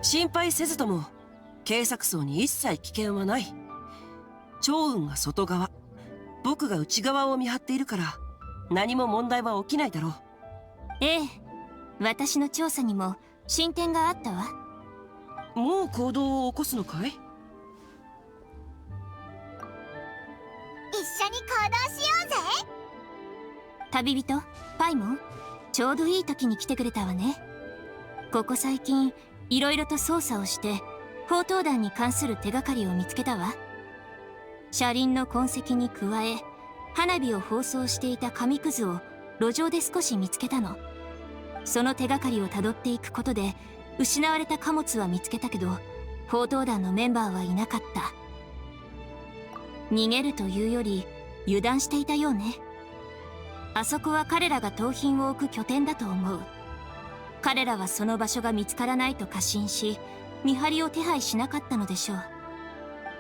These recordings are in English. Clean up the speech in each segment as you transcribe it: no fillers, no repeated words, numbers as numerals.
心配せずとも警察層に一切危険はない。趙雲が外側、僕が内側を見張っているから何も問題は起きないだろう。ええ、私の調査にも進展があったわ。もう行動を起こすのかい？一緒に行動しようぜ。旅人パイモン、ちょうどいい時に来てくれたわね。ここ最近いろいろと捜査をして砲塔弾に関する手がかりを見つけたわ。車輪の痕跡に加え、花火を包装していた紙くずを路上で少し見つけたの。その手がかりをたどっていくことで失われた貨物は見つけたけど、砲塔団のメンバーはいなかった。逃げるというより油断していたようね。あそこは彼らが盗品を置く拠点だと思う。彼らはその場所が見つからないと過信し、見張りを手配しなかったのでしょう。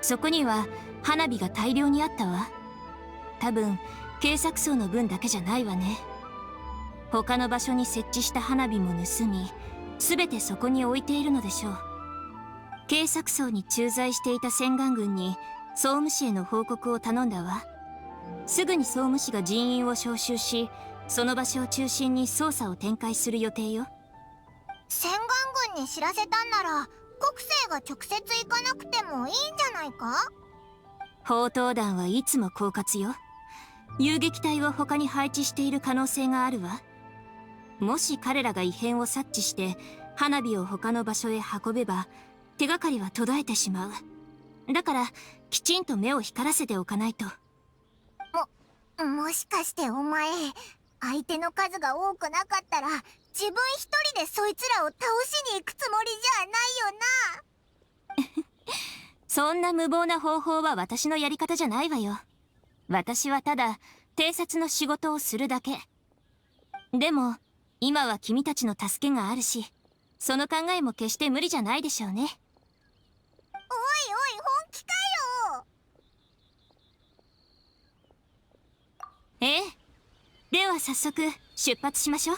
そこには花火が大量にあったわ。多分警察層の分だけじゃないわね。他の場所に設置した花火も盗み、全てそこに置いているのでしょう。警察層に駐在していた洗顔軍に総務士への報告を頼んだわ。すぐに総務士が人員を招集し、その場所を中心に捜査を展開する予定よ。洗顔軍に知らせたんなら国政が直接行かなくてもいいんじゃないか？砲塔団はいつも狡猾よ。遊撃隊を他に配置している可能性があるわ。もし彼らが異変を察知して花火を他の場所へ運べば、手がかりは途絶えてしまう。だからきちんと目を光らせておかないと。もしかしてお前、相手の数が多くなかったら自分一人でそいつらを倒しに行くつもりじゃないよな。そんな無謀な方法は私のやり方じゃないわよ。私はただ偵察の仕事をするだけ。でも今は君たちの助けがあるし、その考えも決して無理じゃないでしょうね。おいおい、本気かよ。ええ。では早速出発しましょう。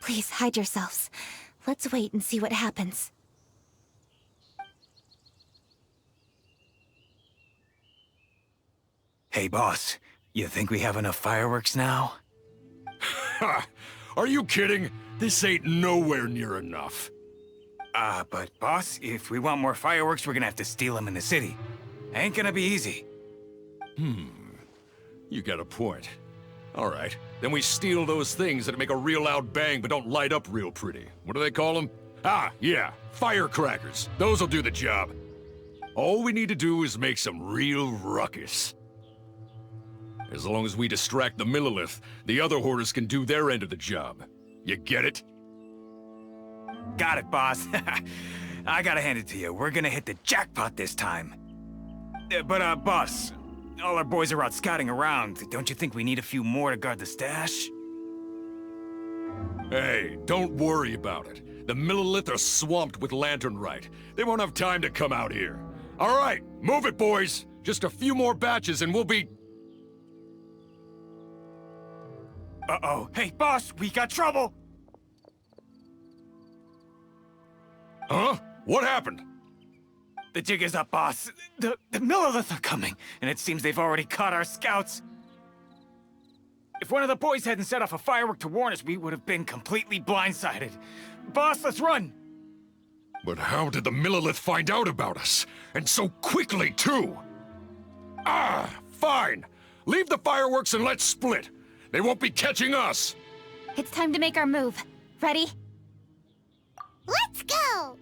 Please hide yourselves. Let's wait and see what happens. Hey, boss. You think we have enough fireworks now? Ha! Are you kidding? This ain't nowhere near enough. But boss, if we want more fireworks, we're gonna have to steal them in the city. Ain't gonna be easy. You got a point. All right, then we steal those things that make a real loud bang but don't light up real pretty. What do they call them? Ah, yeah, firecrackers. Those'll do the job. All we need to do is make some real ruckus. As long as we distract the Millilith, the other hoarders can do their end of the job. You get it? Got it, boss. I gotta hand it to you. We're gonna hit the jackpot this time. But, boss, all our boys are out scouting around. Don't you think we need a few more to guard the stash? Hey, don't worry about it. The Millilith are swamped with lanternite. They won't have time to come out here. All right, move it, boys. Just a few more batches and we'll be... Uh-oh. Hey, boss, we got trouble! Huh? What happened? The jig is up, boss. The Millilith are coming, and it seems they've already caught our scouts. If one of the boys hadn't set off a firework to warn us, we would have been completely blindsided. Boss, let's run! But how did the Millilith find out about us? And so quickly, too? Ah, fine. Leave the fireworks and let's split. They won't be catching us. It's time to make our move. Ready? Let's go!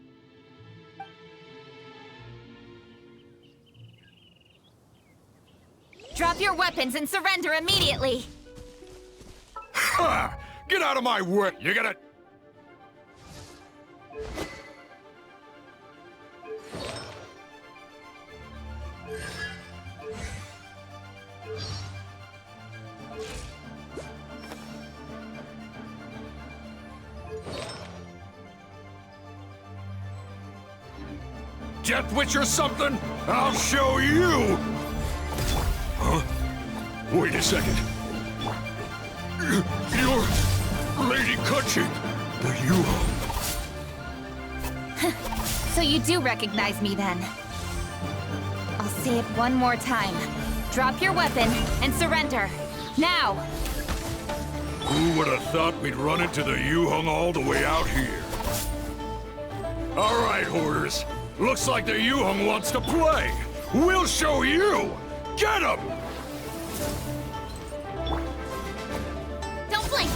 Drop your weapons and surrender immediately! Ha! Get out of my way! You gotta... Death Witch or something? I'll show you! Huh? Wait a second. You're Lady Kutching, the Yuho. So you do recognize me then. I'll say it one more time. Drop your weapon and surrender. Now! Who would have thought we'd run into the Yuhong all the way out here? All right, hoarders. Looks like the Yuhong wants to play. We'll show you! Get him! Don't blink!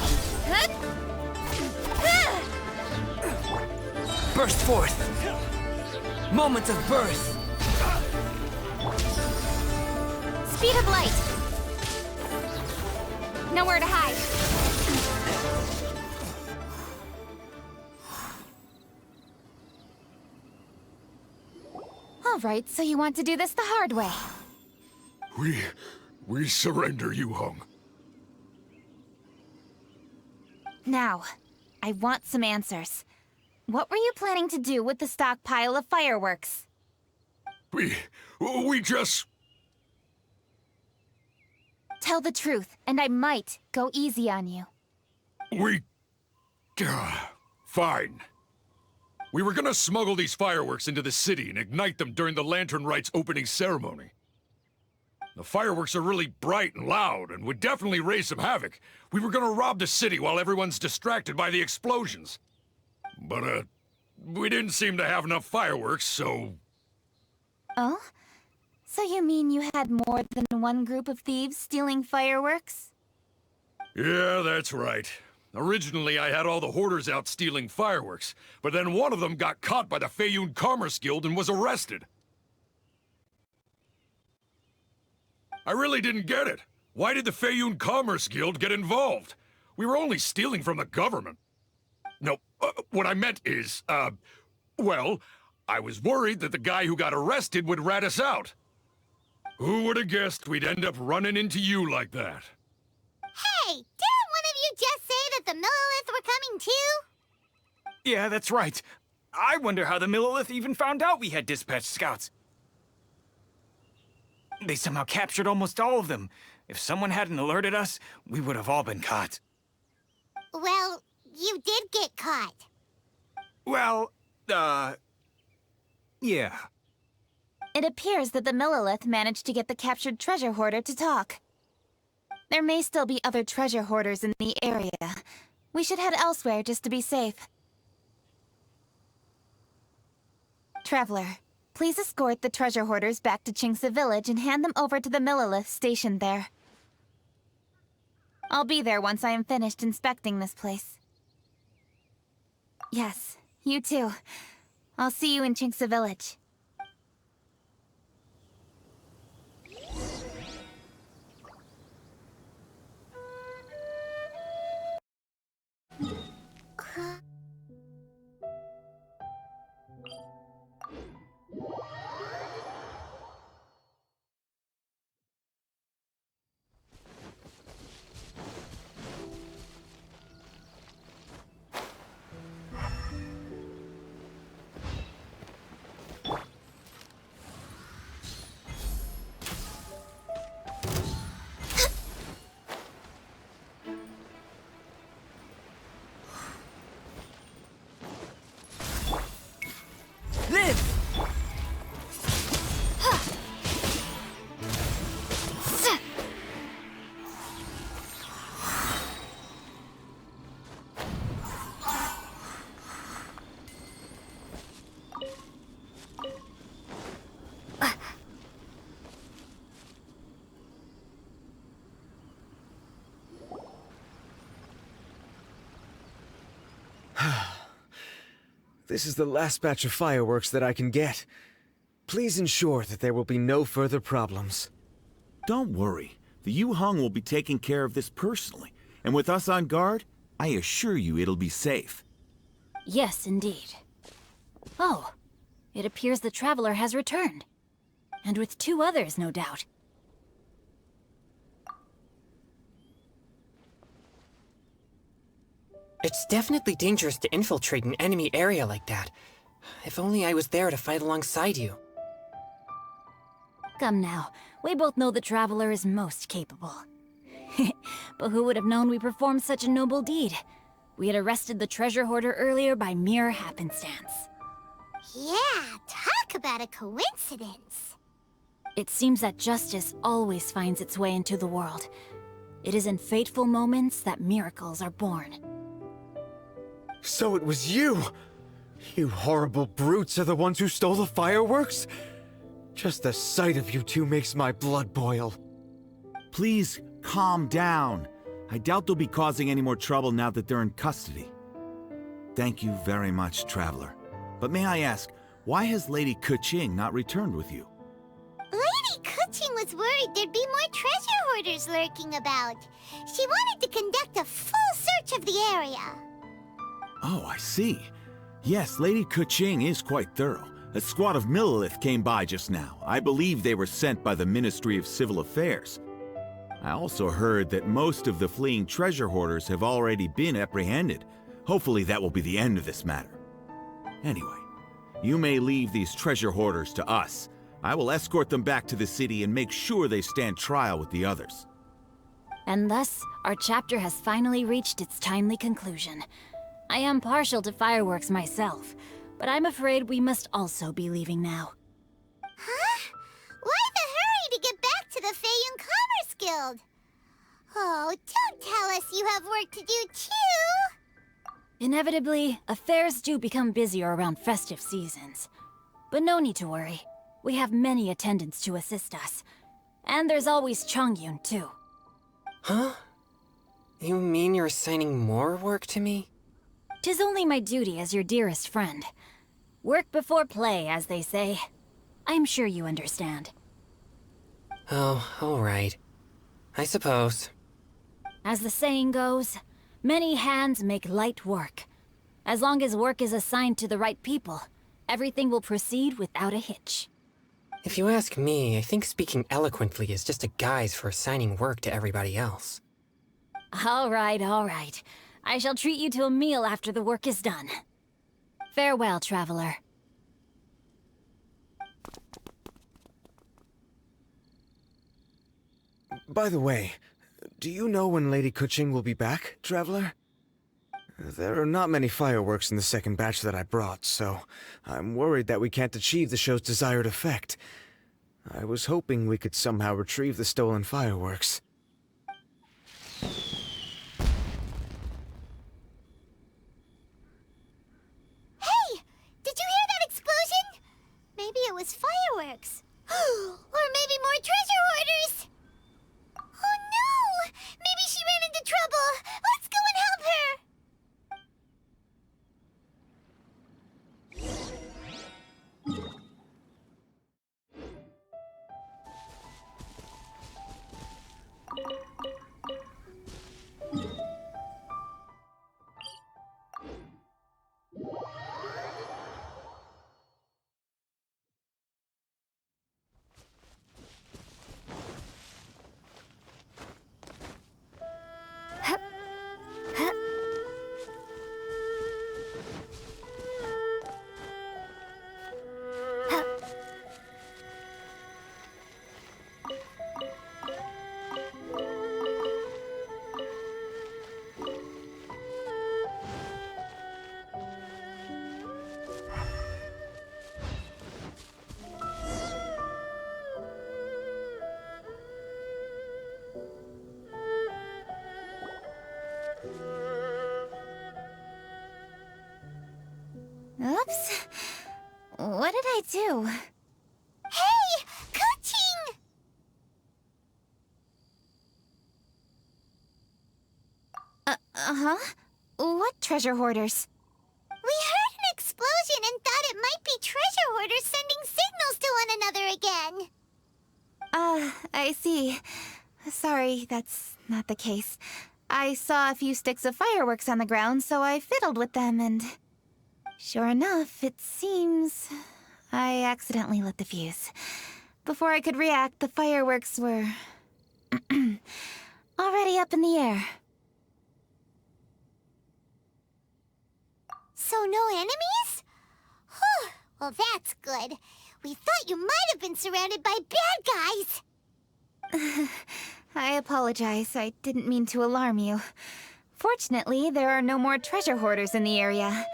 Burst forth! Moment of birth! Speed of light! Nowhere to hide. All right, so you want to do this the hard way. We surrender, Yuhong. Now, I want some answers. What were you planning to do with the stockpile of fireworks? We just... Tell the truth, and I might go easy on you. Fine. We were gonna smuggle these fireworks into the city and ignite them during the Lantern Rite's opening ceremony. The fireworks are really bright and loud and would definitely raise some havoc. We were gonna rob the city while everyone's distracted by the explosions. But, we didn't seem to have enough fireworks, so... Oh? So you mean you had more than one group of thieves stealing fireworks? Yeah, that's right. Originally, I had all the hoarders out stealing fireworks, but then one of them got caught by the Feiyun Commerce Guild and was arrested. I really didn't get it. Why did the Feiyun Commerce Guild get involved? We were only stealing from the government. No, what I meant is, well, I was worried that the guy who got arrested would rat us out. Who would have guessed we'd end up running into you like that? Hey, didn't one of you just say that the Millilith were coming too? Yeah, that's right. I wonder how the Millilith even found out we had dispatched scouts. They somehow captured almost all of them. If someone hadn't alerted us, we would have all been caught. Well, you did get caught. Well, yeah. It appears that the Millilith managed to get the captured treasure hoarder to talk. There may still be other treasure hoarders in the area. We should head elsewhere just to be safe. Traveler, please escort the treasure hoarders back to Chingsa Village and hand them over to the Millilith stationed there. I'll be there once I am finished inspecting this place. Yes, you too. I'll see you in Chingsa Village. Live! This is the last batch of fireworks that I can get. Please ensure that there will be no further problems. Don't worry. The Yu Hung will be taking care of this personally. And with us on guard, I assure you it'll be safe. Yes, indeed. Oh, it appears the Traveler has returned. And with 2 others, no doubt. It's definitely dangerous to infiltrate an enemy area like that. If only I was there to fight alongside you. Come now, we both know the Traveler is most capable. But who would have known we performed such a noble deed? We had arrested the treasure hoarder earlier by mere happenstance. Yeah, talk about a coincidence. It seems that justice always finds its way into the world. It is in fateful moments that miracles are born. So it was you! You horrible brutes are the ones who stole the fireworks? Just the sight of you two makes my blood boil. Please, calm down. I doubt they'll be causing any more trouble now that they're in custody. Thank you very much, Traveler. But may I ask, why has Lady Keqing not returned with you? Lady Keqing was worried there'd be more treasure hoarders lurking about. She wanted to conduct a full search of the area. Oh, I see. Yes, Lady Keqing is quite thorough. A squad of Millilith came by just now. I believe they were sent by the Ministry of Civil Affairs. I also heard that most of the fleeing treasure hoarders have already been apprehended. Hopefully that will be the end of this matter. Anyway, you may leave these treasure hoarders to us. I will escort them back to the city and make sure they stand trial with the others. And thus, our chapter has finally reached its timely conclusion. I am partial to fireworks myself, but I'm afraid we must also be leaving now. Huh? Why the hurry to get back to the Feiyun Commerce Guild? Oh, don't tell us you have work to do too! Inevitably, affairs do become busier around festive seasons. But no need to worry. We have many attendants to assist us. And there's always Chongyun, too. Huh? You mean you're assigning more work to me? 'Tis only my duty as your dearest friend. Work before play, as they say. I'm sure you understand. Oh, alright. I suppose. As the saying goes, many hands make light work. As long as work is assigned to the right people, everything will proceed without a hitch. If you ask me, I think speaking eloquently is just a guise for assigning work to everybody else. All right. I shall treat you to a meal after the work is done. Farewell, traveler. By the way, do you know when Lady Keqing will be back, Traveler? There are not many fireworks in the second batch that I brought, so I'm worried that we can't achieve the show's desired effect. I was hoping we could somehow retrieve the stolen fireworks. Hey! Did you hear that explosion? Maybe it was fireworks. Or maybe more treasure hoarders! Oh no! Maybe she ran into trouble! Let's go and help her! Oops. What did I do? Hey! Coaching! Uh-huh? What treasure hoarders? We heard an explosion and thought it might be treasure hoarders sending signals to one another again. I see. Sorry, that's not the case. I saw a few sticks of fireworks on the ground, so I fiddled with them and... Sure enough, it seems... I accidentally lit the fuse. Before I could react, the fireworks were... already up in the air. So no enemies? Whew, well that's good. We thought you might have been surrounded by bad guys. I apologize. I didn't mean to alarm you. Fortunately, there are no more treasure hoarders in the area.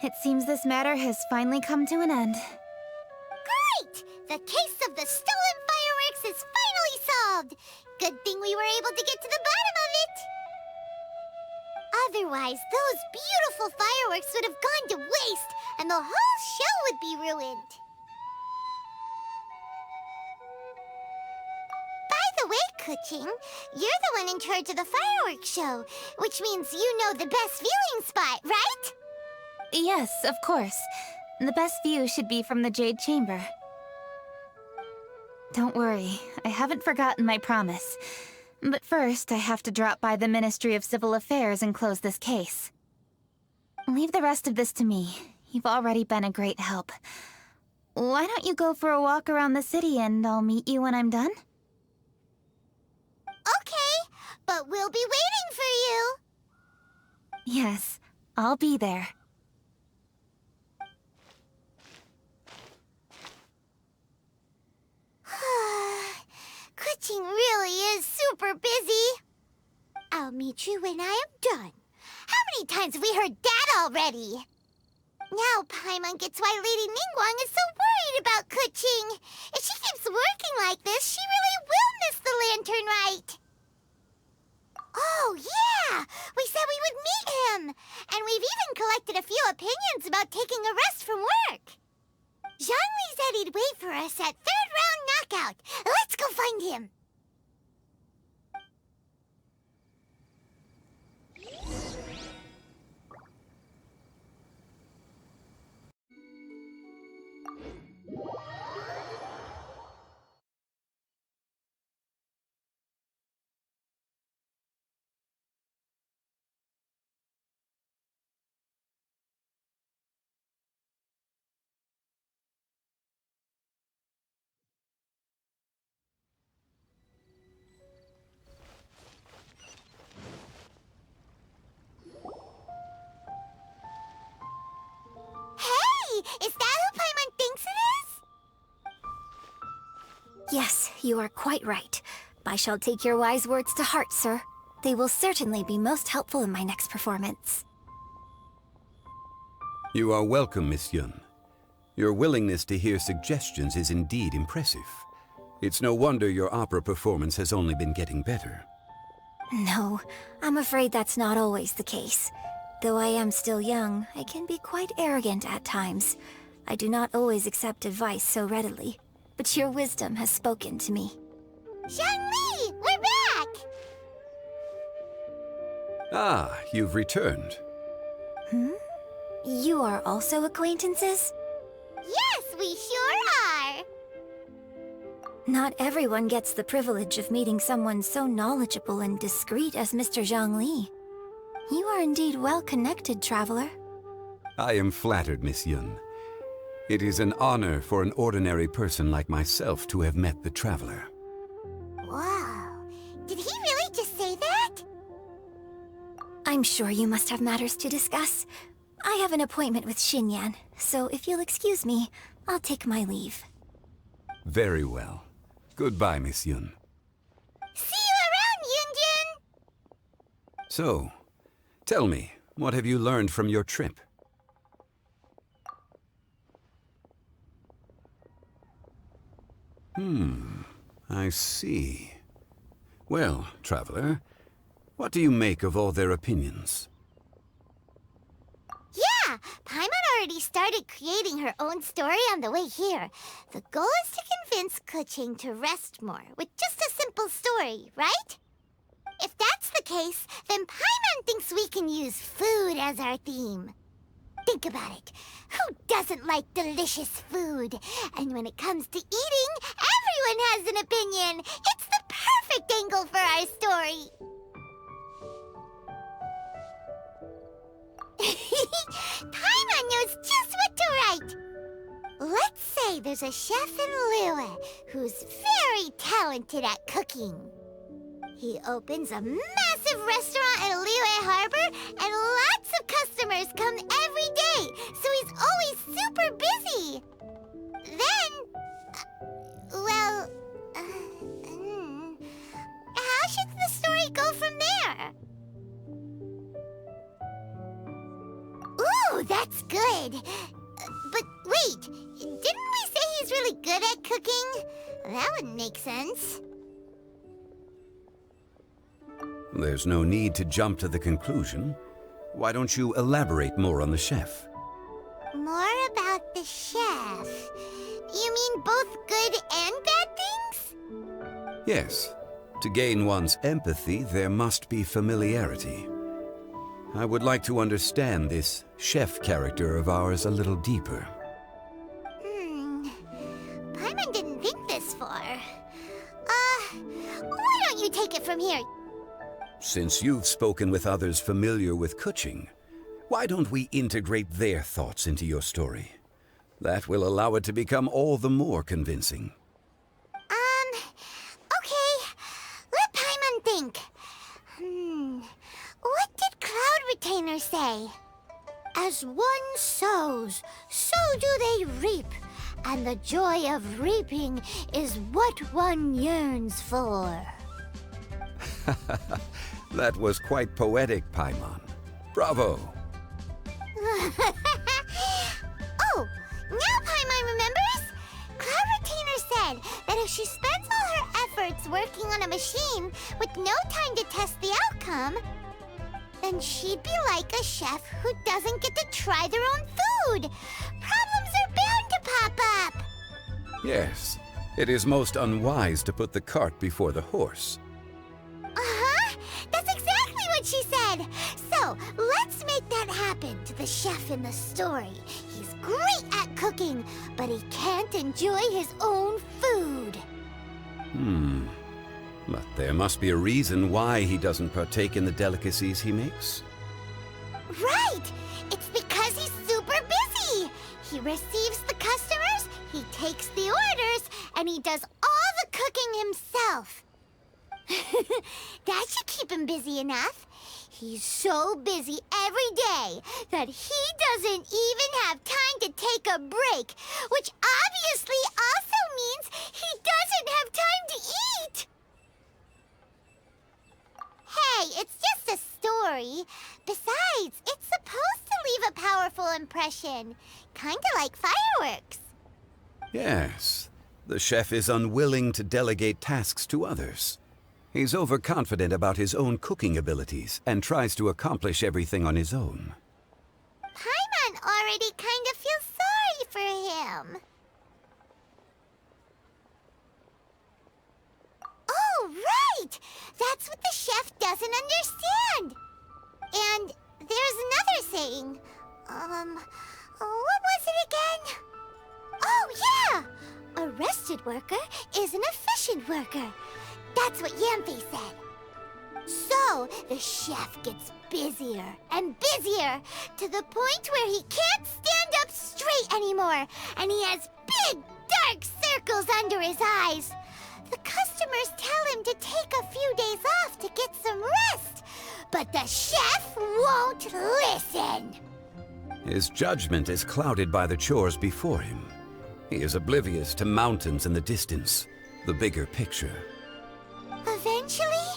It seems this matter has finally come to an end. Great! The case of the stolen fireworks is finally solved. Good thing we were able to get to the bottom of it. Otherwise, those beautiful fireworks would have gone to waste, and the whole show would be ruined. By the way, Kuching, you're the one in charge of the fireworks show, which means you know the best viewing spot, right? Yes, of course. The best view should be from the Jade Chamber. Don't worry, I haven't forgotten my promise. But first, I have to drop by the Ministry of Civil Affairs and close this case. Leave the rest of this to me. You've already been a great help. Why don't you go for a walk around the city and I'll meet you when I'm done? Okay, but we'll be waiting for you. Yes, I'll be there. Kuching really is super busy. I'll meet you when I am done. How many times have we heard that already? Now Paimon gets why Lady Ningguang is so worried about Kuching. If she keeps working like this, she really will miss the lantern rite. Oh, yeah! We said we would meet him! And we've even collected a few opinions about taking a rest from work. Zhongli said he'd wait for us at third round knockout. Let's go find him. Is that who Paimon thinks it is? Yes, you are quite right. I shall take your wise words to heart, sir. They will certainly be most helpful in my next performance. You are welcome, Miss Yun. Your willingness to hear suggestions is indeed impressive. It's no wonder your opera performance has only been getting better. No, I'm afraid that's not always the case. Though I am still young, I can be quite arrogant at times. I do not always accept advice so readily, but your wisdom has spoken to me. Zhongli, we're back! Ah, you've returned. You are also acquaintances? Yes, we sure are! Not everyone gets the privilege of meeting someone so knowledgeable and discreet as Mr. Zhongli. You are indeed well-connected, traveler. I am flattered, Miss Yun. It is an honor for an ordinary person like myself to have met the traveler. Wow, did he really just say that? I'm sure you must have matters to discuss. I have an appointment with Xinyan, so if you'll excuse me, I'll take my leave. Very well. Goodbye, Miss Yun. See you around, Yunjin! So, tell me, what have you learned from your trip? I see. Well, traveler, what do you make of all their opinions? Yeah, Paimon already started creating her own story on the way here. The goal is to convince Keqing to rest more with just a simple story, right? If that's the case, then Paimon thinks we can use food as our theme. Think about it. Who doesn't like delicious food? And when it comes to eating, everyone has an opinion. It's the perfect angle for our story. Paimon knows just what to write. Let's say there's a chef in Liyue who's very talented at cooking. He opens a massive restaurant in Liyue Harbor, and lots of customers come every day, so he's always super busy. Then, how should the story go from there? Ooh, that's good. But wait, didn't we say he's really good at cooking? That wouldn't make sense. There's no need to jump to the conclusion. Why don't you elaborate more on the chef? More about the chef. You mean both good and bad things? Yes. To gain one's empathy, there must be familiarity. I would like to understand this chef character of ours a little deeper. Paimon didn't think this far. Why don't you take it from here? Since you've spoken with others familiar with Keqing, why don't we integrate their thoughts into your story? That will allow it to become all the more convincing. Okay. Let Paimon think. What did Cloud Retainer say? As one sows, so do they reap. And the joy of reaping is what one yearns for. That was quite poetic, Paimon. Bravo! Oh, now Paimon remembers? Cloud Retainer said that if she spends all her efforts working on a machine with no time to test the outcome, then she'd be like a chef who doesn't get to try their own food. Problems are bound to pop up. Yes, it is most unwise to put the cart before the horse. That's exactly what she said. So, let's make that happen to the chef in the story. He's great at cooking, but he can't enjoy his own food. But there must be a reason why he doesn't partake in the delicacies he makes. Right! It's because he's super busy. He receives the customers, he takes the orders, and he does all the cooking himself. That should keep him busy enough. He's so busy every day that he doesn't even have time to take a break, which obviously also means he doesn't have time to eat. Hey, it's just a story. Besides, it's supposed to leave a powerful impression. Kinda like fireworks. Yes, the chef is unwilling to delegate tasks to others. He's overconfident about his own cooking abilities and tries to accomplish everything on his own. Paimon already kinda feels sorry for him. Oh, right! That's what the chef doesn't understand. And there's another saying. What was it again? Oh, yeah! A rested worker is an efficient worker. That's what Yamfe said. So, the chef gets busier and busier to the point where he can't stand up straight anymore, and he has big, dark circles under his eyes. The customers tell him to take a few days off to get some rest, but the chef won't listen. His judgment is clouded by the chores before him. He is oblivious to mountains in the distance, the bigger picture. Eventually,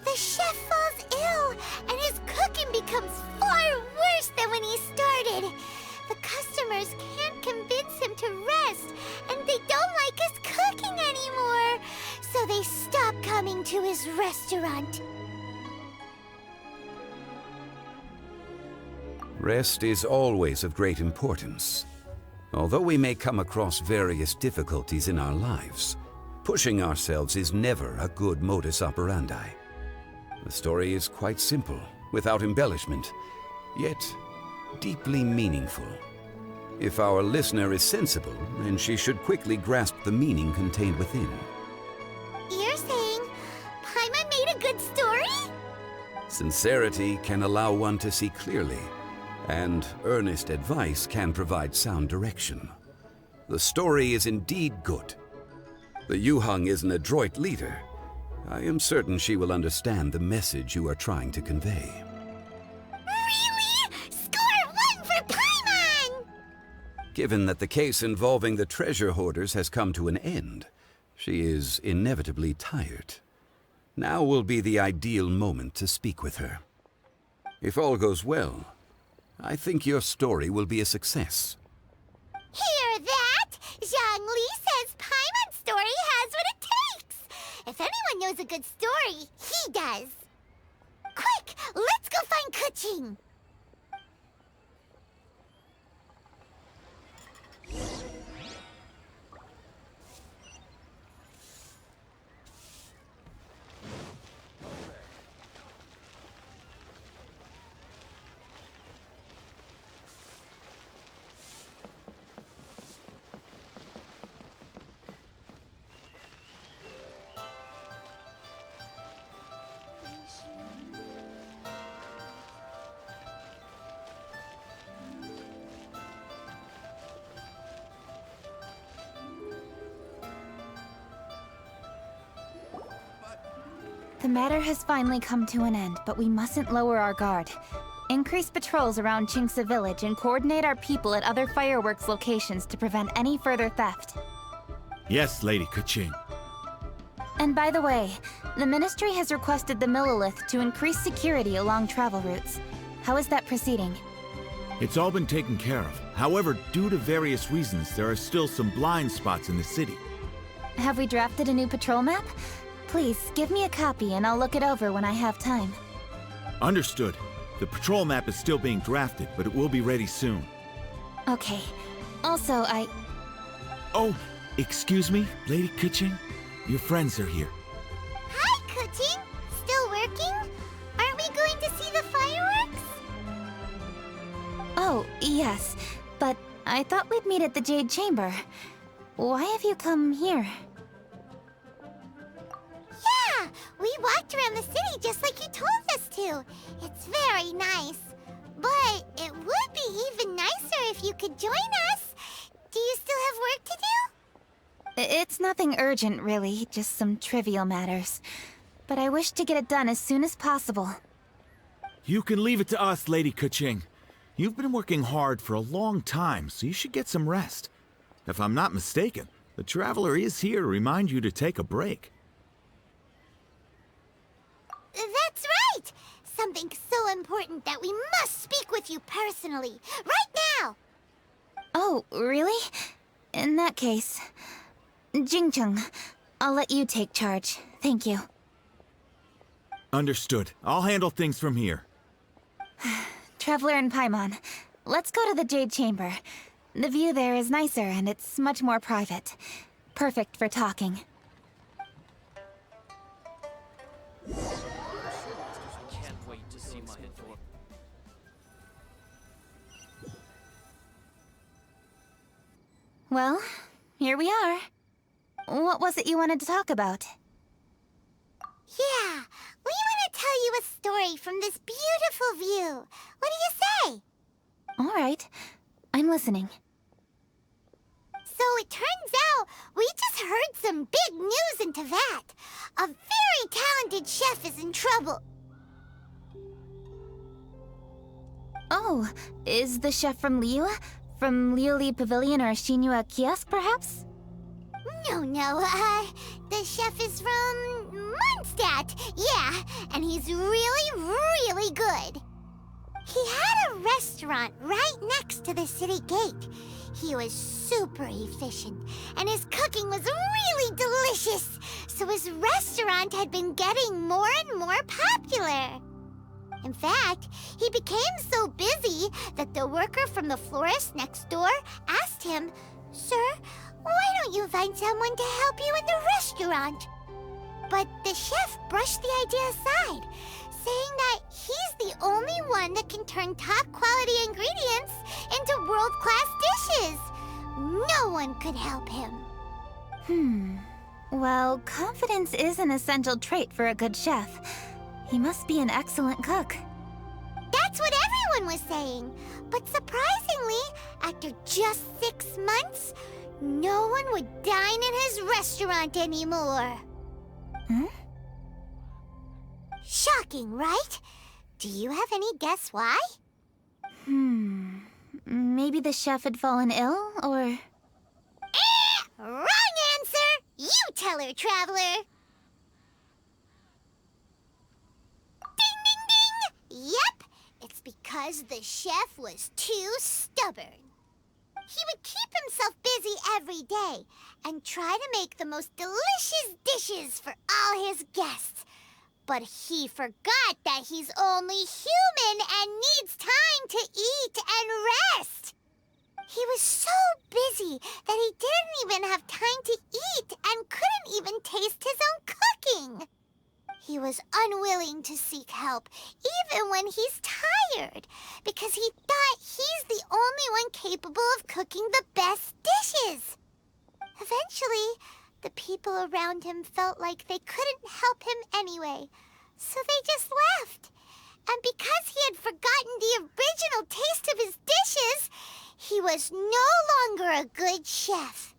the chef falls ill, and his cooking becomes far worse than when he started. The customers can't convince him to rest, and they don't like his cooking anymore, so they stop coming to his restaurant. Rest is always of great importance. Although we may come across various difficulties in our lives, pushing ourselves is never a good modus operandi. The story is quite simple, without embellishment, yet deeply meaningful. If our listener is sensible, then she should quickly grasp the meaning contained within. You're saying Paimon made a good story? Sincerity can allow one to see clearly, and earnest advice can provide sound direction. The story is indeed good. The Yuhang is an adroit leader. I am certain she will understand the message you are trying to convey. Really? Score 1 for Paimon! Given that the case involving the treasure hoarders has come to an end, she is inevitably tired. Now will be the ideal moment to speak with her. If all goes well, I think your story will be a success. Hear that? Zhang Li says Paimon's story has what it takes. If anyone knows a good story, he does. Quick, let's go find Kuching. The matter has finally come to an end, but we mustn't lower our guard. Increase patrols around Qingce Village and coordinate our people at other fireworks locations to prevent any further theft. Yes, Lady Kuching. And by the way, the Ministry has requested the Millilith to increase security along travel routes. How is that proceeding? It's all been taken care of. However, due to various reasons, there are still some blind spots in the city. Have we drafted a new patrol map? Please, give me a copy and I'll look it over when I have time. Understood. The patrol map is still being drafted, but it will be ready soon. Okay. Also, Oh, excuse me, Lady Kuching? Your friends are here. Hi, Kuching. Still working? Aren't we going to see the fireworks? Oh, yes. But I thought we'd meet at the Jade Chamber. Why have you come here? Yeah, we walked around the city just like you told us to. It's very nice. But it would be even nicer if you could join us. Do you still have work to do? It's nothing urgent, really. Just some trivial matters. But I wish to get it done as soon as possible. You can leave it to us, Lady Kuching. You've been working hard for a long time, so you should get some rest. If I'm not mistaken, the Traveler is here to remind you to take a break. That's right! something so important that we must speak with you personally. Right now! Oh, really? In that case... Jingcheng, I'll let you take charge. Thank you. Understood. I'll handle things from here. Traveler and Paimon, let's go to the Jade Chamber. The view there is nicer and it's much more private. Perfect for talking. Well, here we are. What was it you wanted to talk about? Yeah, we want to tell you a story from this beautiful view. What do you say? All right, I'm listening. So it turns out we just heard some big news in Teyvat. A very talented chef is in trouble. Oh, is the chef from Liyue? From Liuli Pavilion or Shinua Kiosk, perhaps? No, the chef is from Mondstadt. Yeah, and he's really, really good. He had a restaurant right next to the city gate. He was super efficient, and his cooking was really delicious, so his restaurant had been getting more and more popular. In fact, he became so busy that the worker from the florist next door asked him, "Sir, why don't you find someone to help you in the restaurant?" But the chef brushed the idea aside, saying that he's the only one that can turn top-quality ingredients into world-class dishes. No one could help him. Well, confidence is an essential trait for a good chef. He must be an excellent cook. That's what everyone was saying. But surprisingly, after just 6 months, no one would dine in his restaurant anymore. Shocking, right? Do you have any guess why? Maybe the chef had fallen ill, or... Wrong answer! You tell her, Traveler! Ding, ding, ding! Yep, it's because the chef was too stubborn. He would keep himself busy every day and try to make the most delicious dishes for all his guests. But he forgot that he's only human and needs time to eat and rest. He was so busy that he didn't even have time to eat and couldn't even taste his own cooking. He was unwilling to seek help, even when he's tired, because he thought he's the only one capable of cooking the best dishes. Eventually, the people around him felt like they couldn't help him anyway, so they just left. And because he had forgotten the original taste of his dishes, he was no longer a good chef.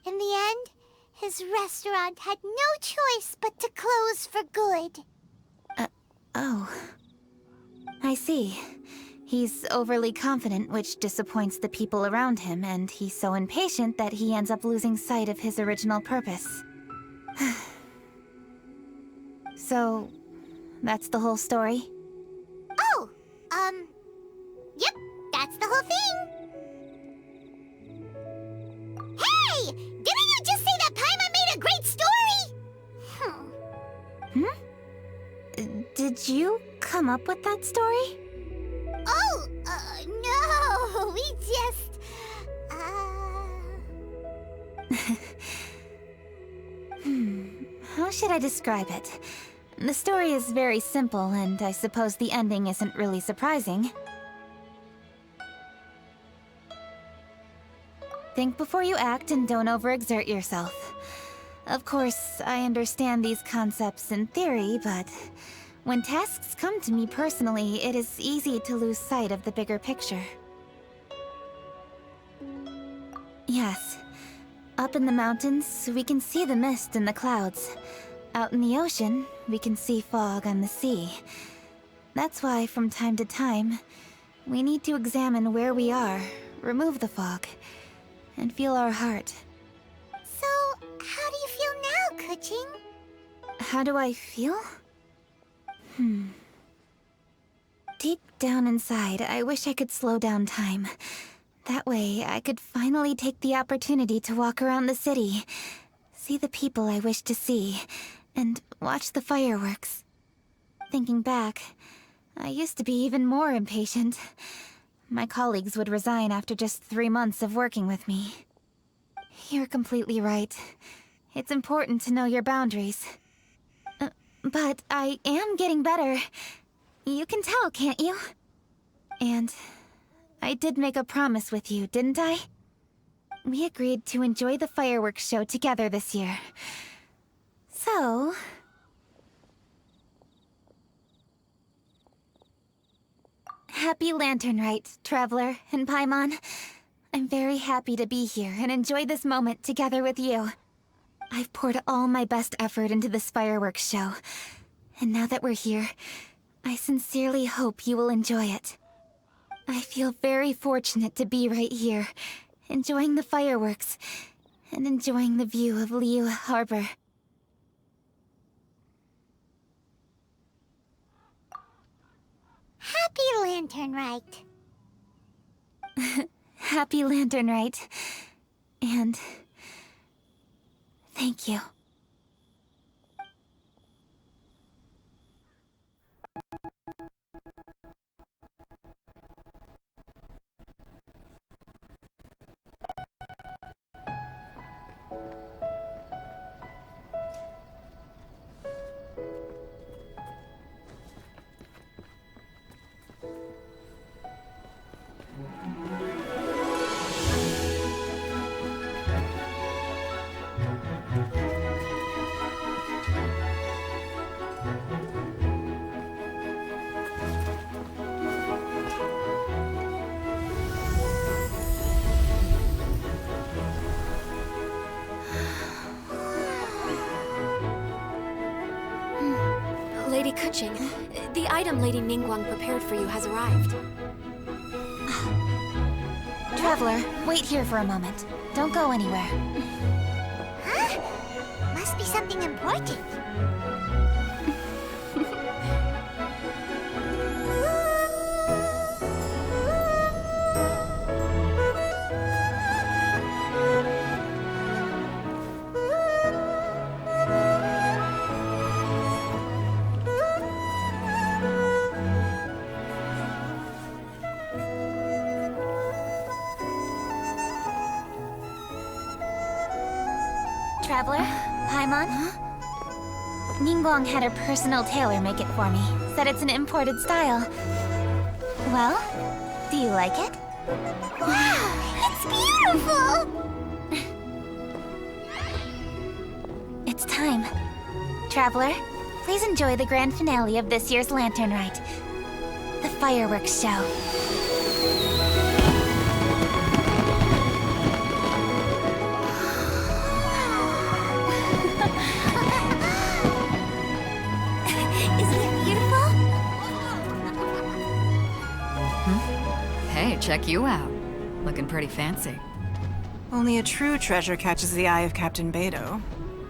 In the end, his restaurant had no choice but to close for good. Oh. I see. He's overly confident, which disappoints the people around him, and he's so impatient that he ends up losing sight of his original purpose. So, that's the whole story? Oh, yep, that's the whole thing. Hey! Didn't you just say that Paimon made a great story? Did you come up with that story? Oh, no, we just, How should I describe it? The story is very simple, and I suppose the ending isn't really surprising. Think before you act and don't overexert yourself. Of course, I understand these concepts in theory, but when tasks come to me personally, it is easy to lose sight of the bigger picture. Yes. Up in the mountains, we can see the mist and the clouds. Out in the ocean, we can see fog on the sea. That's why, from time to time, we need to examine where we are, remove the fog, and feel our heart. So, how do you feel now, Kuching? How do I feel? Deep down inside, I wish I could slow down time. That way, I could finally take the opportunity to walk around the city, see the people I wish to see, and watch the fireworks. Thinking back, I used to be even more impatient. My colleagues would resign after just 3 months of working with me. You're completely right. It's important to know your boundaries. But I am getting better. You can tell, can't you? And I did make a promise with you, didn't I? We agreed to enjoy the fireworks show together this year. So... Happy Lantern Rite, Traveler and Paimon. I'm very happy to be here and enjoy this moment together with you. I've poured all my best effort into this fireworks show. And now that we're here, I sincerely hope you will enjoy it. I feel very fortunate to be right here, enjoying the fireworks, and enjoying the view of Liu Harbor. Happy Lantern Rite. Happy Lantern Rite. And... thank you. Lady Kuching, the item Lady Ningguang prepared for you has arrived. Traveler, wait here for a moment. Don't go anywhere. Huh? Must be something important. Traveler, Paimon? Ningguang had her personal tailor make it for me. Said it's an imported style. Well, do you like it? Wow, it's beautiful! It's time. Traveler, please enjoy the grand finale of this year's Lantern Rite. The fireworks show. Hey, check you out. Looking pretty fancy. Only a true treasure catches the eye of Captain Beidou.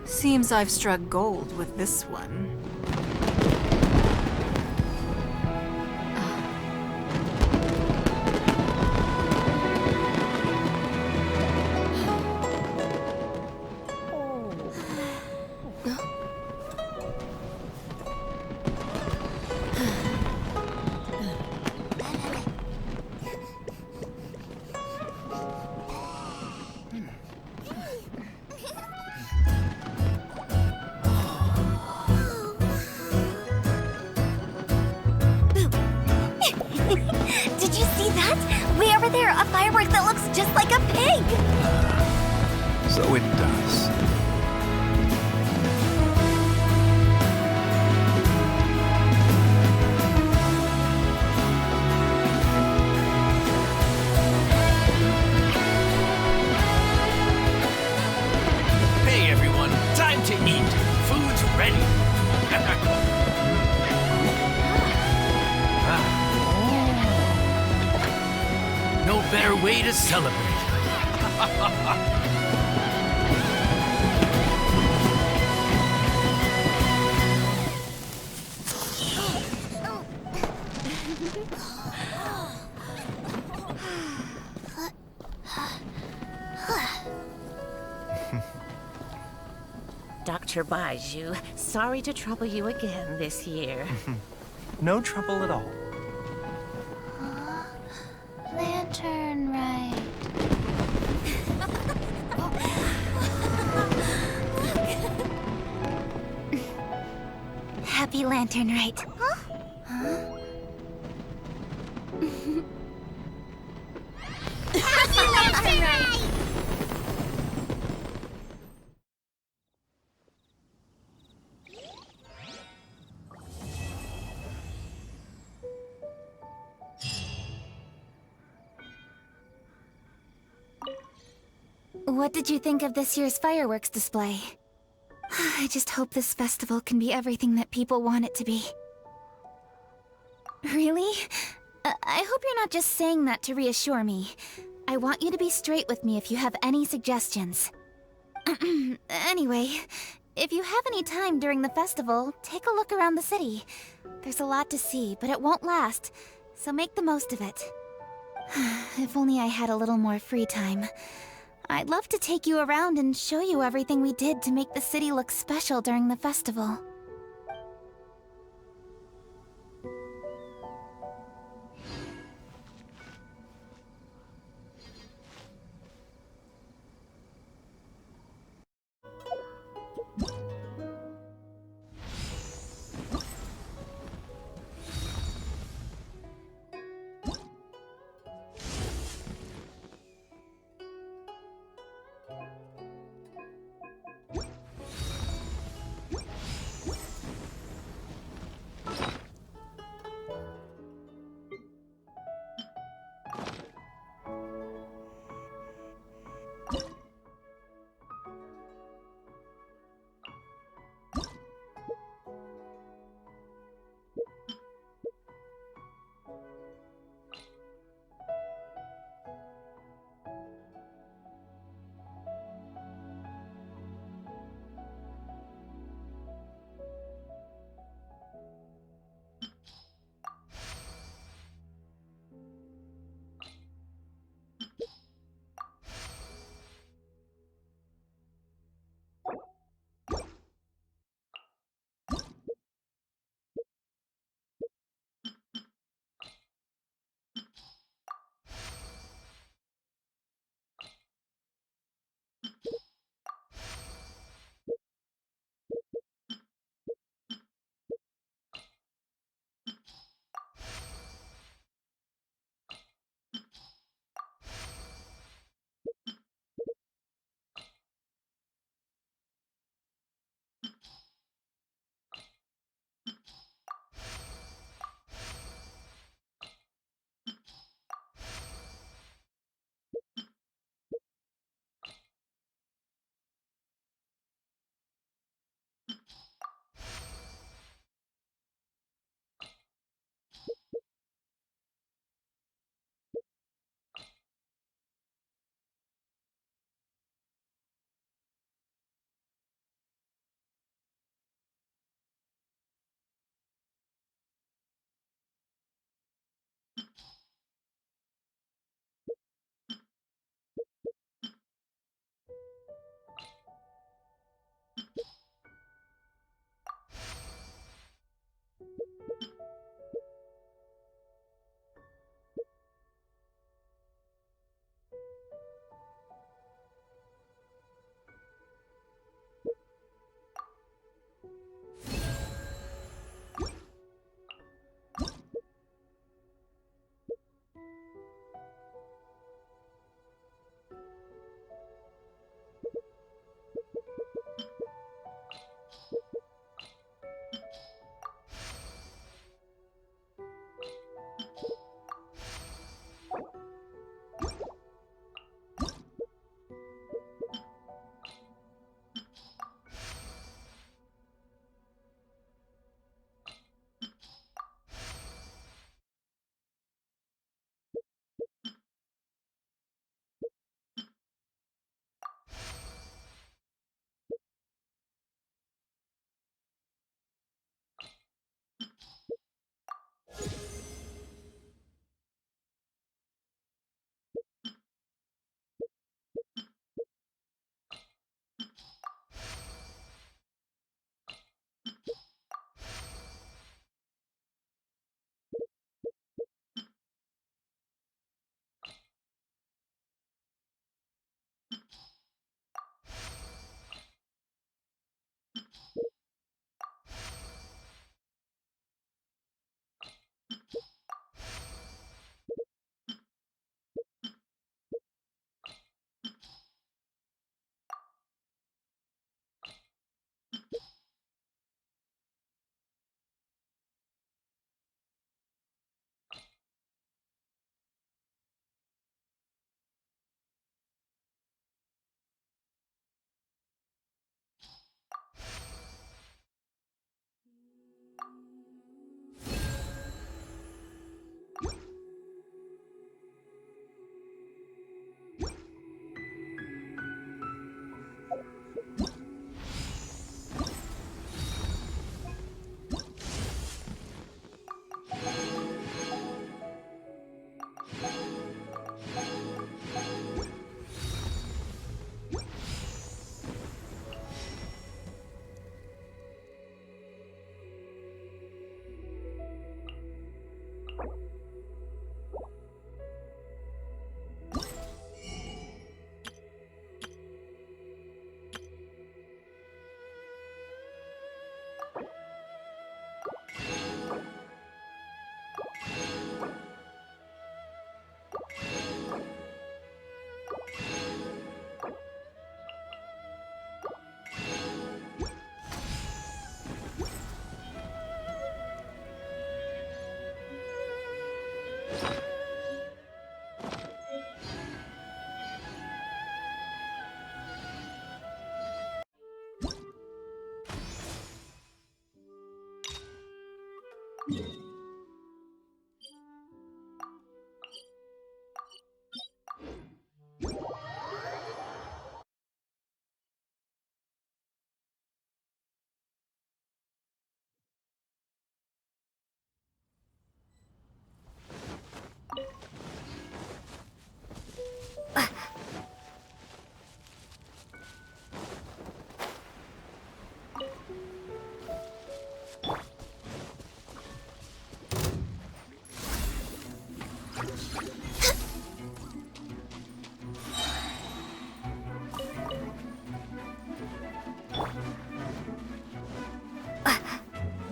Seems I've struck gold with this one. Did you see that? Way over there, a firework that looks just like a pig! So it does. Hey everyone, time to eat. Food's ready. No better way to celebrate. Dr. Baiju, sorry to trouble you again this year. No trouble at all. Lantern right. Happy Lantern Rite. Happy Lantern right! What did you think of this year's fireworks display? I just hope this festival can be everything that people want it to be. Really? I hope you're not just saying that to reassure me. I want you to be straight with me if you have any suggestions. Anyway, if you have any time during the festival, take a look around the city. There's a lot to see, but it won't last, so make the most of it. If only I had a little more free time. I'd love to take you around and show you everything we did to make the city look special during the festival.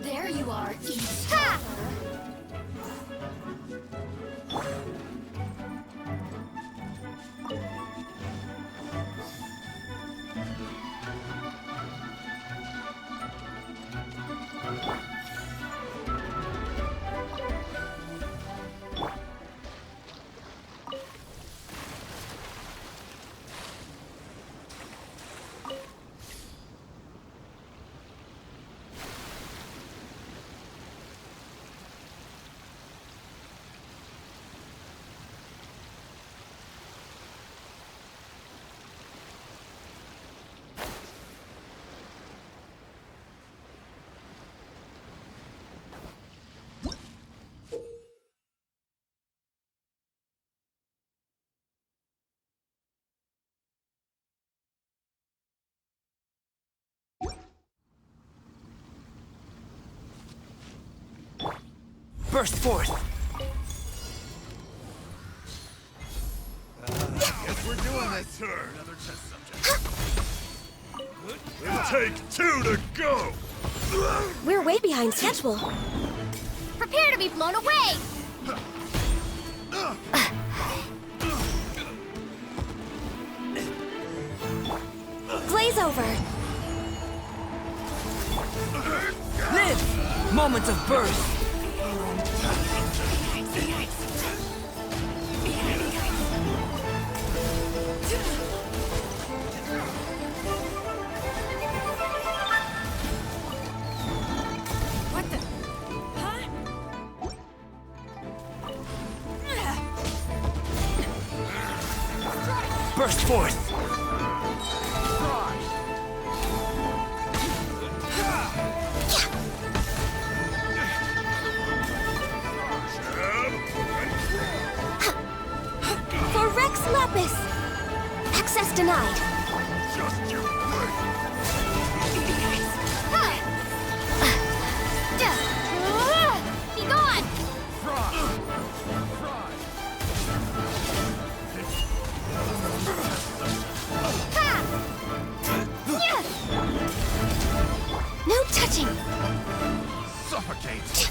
There you are, Burst forth! Guess we're doing this, sir. Another test subject. It'll take 2 to go! We're way behind schedule. Prepare to be blown away! Glaze over. Live! Moments of burst! What the? Huh? Burst forth! For Rex Lapis! Access denied. Just you wait! Be gone! No touching. Suffocate!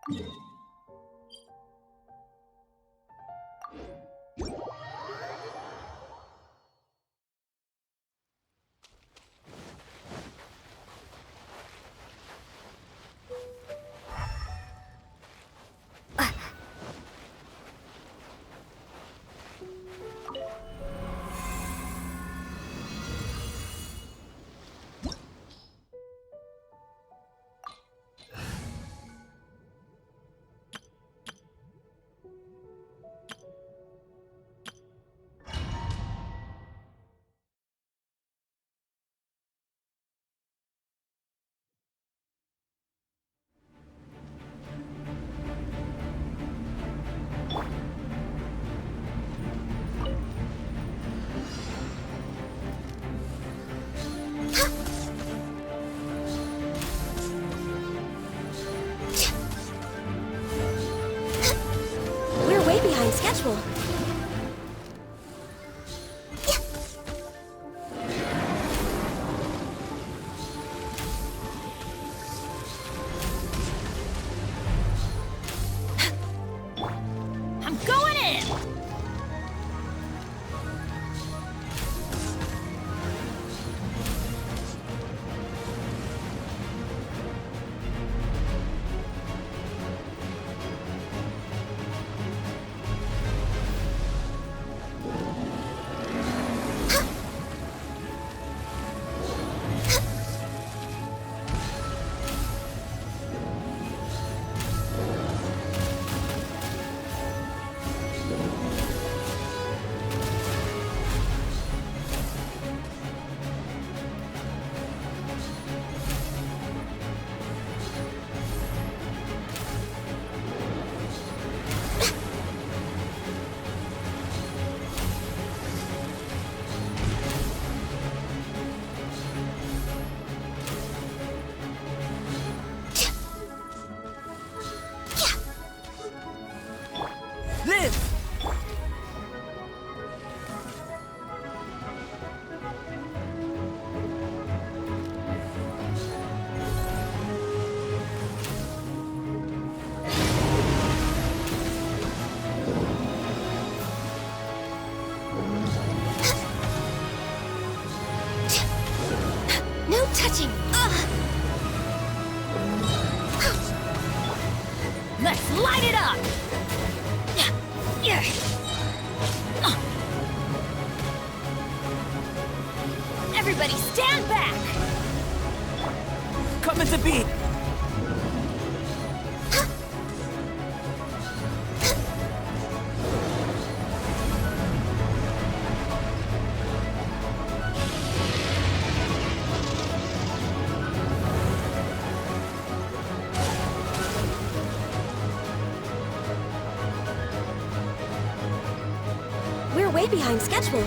We're way behind schedule. I'm going in! No touching! Let's light it up! Everybody stand back! Coming to beat. We're way behind schedule.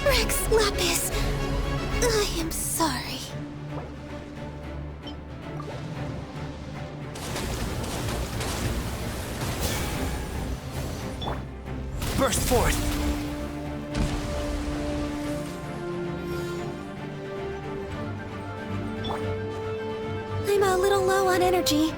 Rex Lapis, I am sorry. Burst forth. I'm a little low on energy.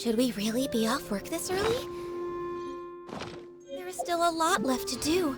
Should we really be off work this early? There is still a lot left to do.